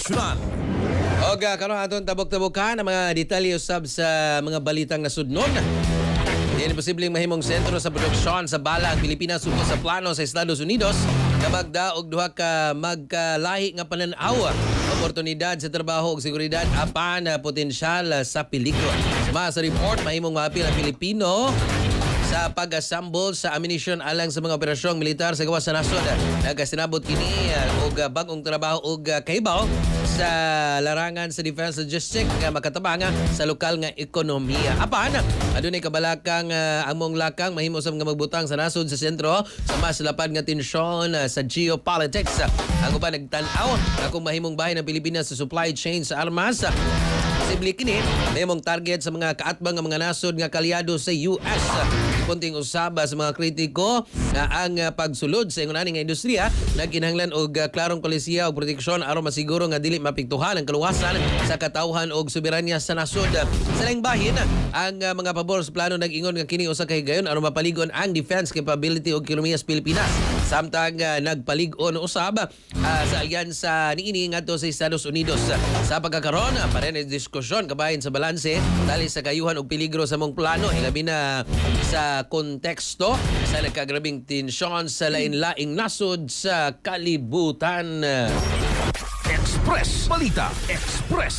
International. Og karon aton tabok-tabokan ang mga detalye usab sa mga balitang nasudnon. Hindi posibleng mahimong sentro sa produksyon sa bala ang Pilipinas suko sa plano sa Estados Unidos na magdaog duha ka magkalahi nga pananaw, oportunidad sa trabaho ug seguridad apan potensyal sa peligro. Sa report mahimong maapil ang Pilipino sa pag-assemble sa ammunition alang sa mga operasyong militar sa gawas sa nasod. Nagasinabot kini og bagong trabaho og kaibaw sa larangan sa defense logistics nga makatabang sa lokal nga ekonomiya. Apan adunay kabalakang among lakang mahimo sa mga magbutang sa nasod sa sentro sa mas lapad nga tensyon sa geopolitics. Ang uban nagtan-aw kung mahimong bahin ng Pilipinas sa supply chain sa armas. Posible kini mahimong target sa mga kaatbang nga mga nasod nga kalyado sa US. Kunting usaba sa mga kritiko na ang pagsulod sa ingon nga industriya nagkinahanglan og klarong polisiya ug proteksyon aron masiguro nga dili mapiktuhan ang kaluwasan sa katawhan ug soberanya sa nasod. Sa laing bahin, ang mga pabor sa plano nag-ingon nga kini usa ka higayon aron mapaligon ang defense capability ug ekonomiya sa Pilipinas. Samtang nagpalig-on usab sa alyansa niini ngadto sa Estados Unidos. Sa pagkakaron, pareha na diskusyon kabahin sa balanse dali sa kayuhan ug peligro sa mong plano ilabi na sa konteksto sa nagkagrabing tensyon sa lain-laing nasod sa kalibutan. Express Balita Express.